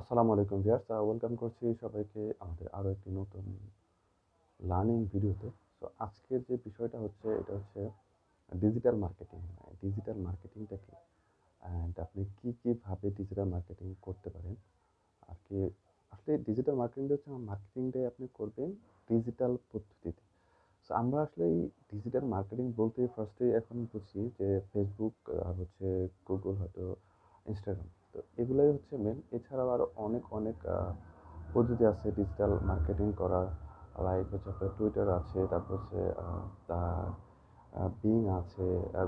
আসসালামু আলাইকুম viewers, welcome করছি সবাইকে আমাদের আরও একটি নতুন লার্নিং ভিডিওতে। সো আজকের যে বিষয়টা হচ্ছে এটা হচ্ছে ডিজিটাল মার্কেটিং। ডিজিটাল মার্কেটিংটা কি, অ্যান্ড আপনি কীভাবে ডিজিটাল মার্কেটিং করতে পারেন আর কি। আসলে ডিজিটাল মার্কেটিংটা হচ্ছে মার্কেটিংটাই আপনি করবেন ডিজিটাল পদ্ধতিতে। সো আমরা আসলে এই ডিজিটাল মার্কেটিং বলতে ফার্স্টে এখন বুঝি যে ফেসবুক আর হচ্ছে গুগল, হয়তো ইনস্টাগ্রাম। তো এগুলোই হচ্ছে মেন। এছাড়াও আরও অনেক অনেক পদ্ধতি আছে ডিজিটাল মার্কেটিং করার। লাইক হচ্ছে আপনার টুইটার আছে, তারপর হচ্ছে তার বিং আছে।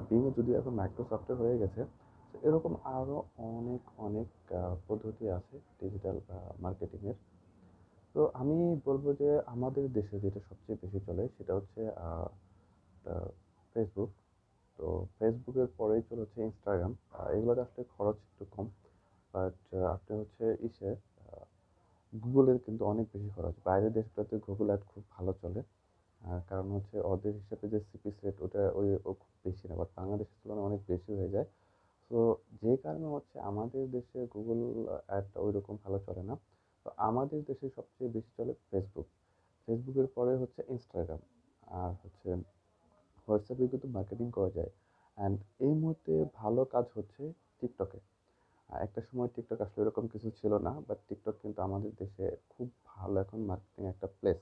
বিং যদি এখন মাইক্রোসফটের হয়ে গেছে। তো এরকম আরও অনেক অনেক পদ্ধতি আছে ডিজিটাল মার্কেটিংয়ের। তো আমি বলবো যে আমাদের দেশে যেটা সবচেয়ে বেশি চলে সেটা হচ্ছে ফেসবুক। তো ফেসবুকের পরেই চলে হচ্ছে ইনস্টাগ্রাম। এগুলোতে আসলে খরচ একটু কম, বাট আপনি হচ্ছে গুগলের কিন্তু অনেক বেশি খরচ। বাইরের দেশগুলোতে গুগল অ্যাড খুব ভালো চলে। কারণ হচ্ছে ওদের হিসাবে যে সিপিস রেট ওটা ও খুব বেশি না, বাট বাংলাদেশের তুলনায় অনেক বেশি হয়ে যায়। তো যে কারণে হচ্ছে আমাদের দেশে গুগল অ্যাডটা ওই রকম ভালো চলে না। তো আমাদের দেশে সবচেয়ে বেশি চলে ফেসবুক। ফেসবুকের পরে হচ্ছে ইনস্টাগ্রাম, আর হচ্ছে হোয়াটসঅ্যাপে কিন্তু মার্কেটিং করা যায়। অ্যান্ড এই মুহূর্তে ভালো কাজ হচ্ছে টিকটকে। একটা সময় টিকটক আসলে এরকম কিছু ছিল না, বাট টিকটক কিন্তু আমাদের দেশে খুব ভালো এখন মার্কেটিং একটা প্লেস।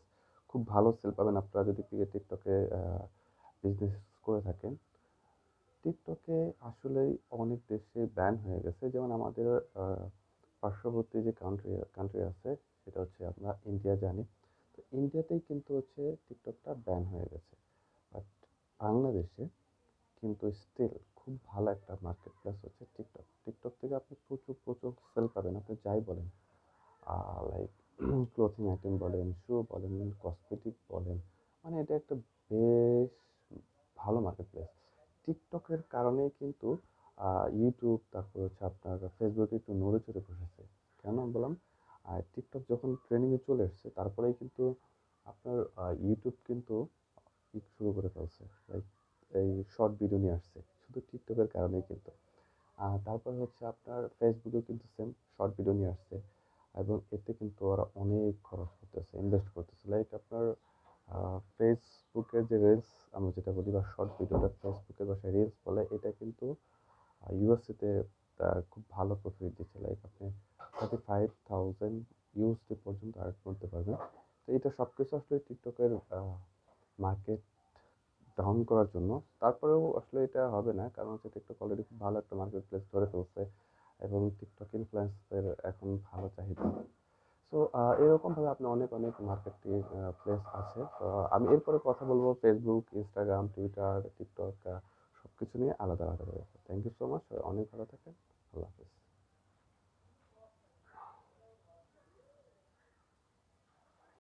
খুব ভালো সেল পাবেন আপনারা যদি টিকটকে বিজনেস করে থাকেন। টিকটকে আসলেই অনেক দেশে ব্যান হয়ে গেছে, যেমন আমাদের পার্শ্ববর্তী যে কান্ট্রি আছে সেটা হচ্ছে আমরা ইন্ডিয়া জানি। তো ইন্ডিয়াতেই কিন্তু হচ্ছে টিকটকটা ব্যান হয়ে গেছে। বাট বাংলাদেশে কিন্তু স্টিল খুব ভালো একটা মার্কেট প্লেস হচ্ছে টিকটক। টিকটক থেকে আপনি প্রচুর প্রচুর সেল পাবেন, আপনি যাই বলেন। লাইক ক্লোথিং আইটেম বলেন, শু বলেন, কসমেটিক বলেন, মানে এটা একটা বেশ ভালো মার্কেট প্লেস। টিকটকের কারণেই কিন্তু ইউটিউব, তারপর হচ্ছে আপনার ফেসবুকে একটু নড়ে চড়ে বসেছে। কেন বললাম? টিকটক যখন ট্রেনিংয়ে চলে এসছে তারপরেই কিন্তু আপনার ইউটিউব কিন্তু শুরু করে ফেলছে। লাইক এই শর্ট ভিডিও নিয়ে আসছে শুধু টিকটকের কারণেই কিন্তু। তারপর হচ্ছে আপনার ফেসবুকেও কিন্তু সেম শর্ট ভিডিও নিয়ে আসছে, এবং এতে কিন্তু ওরা অনেক খরচ করতেছে, ইনভেস্ট করতেছে। লাইক আপনার ফেসবুকের যে রিলস আমরা যেটা বলি, বা শর্ট ভিডিওটা ফেসবুকের ভাষায় রিলস বলে, এটা কিন্তু ইউএসএতে খুব ভালো প্রফিট দিচ্ছে। লাইক আপনি 35,000 ইউএসডি পর্যন্ত আর্ন করতে পারবেন। তো এটা সব কিছু আসলে টিকটকের মার্কেট ডাউন করার জন্য। তারপরেও আসলে এটা হবে না, কারণ হচ্ছে টিকটক অলরেডি খুব ভালো একটা মার্কেট প্লেস ধরে ফেলছে, এবং টিকটক ইনফ্লুয়েন্সের এখন ভালো চাহিদা। সো এরকমভাবে আপনি অনেক অনেক মার্কেটিং প্লেস আছে। তো আমি এরপরে কথা বলবো ফেসবুক, ইনস্টাগ্রাম, টুইটার, টিকটক সব কিছু নিয়ে আলাদা আলাদা করে। Thank you so much. অনেক ভালো থাকেন। আল্লাহ হাফিজ।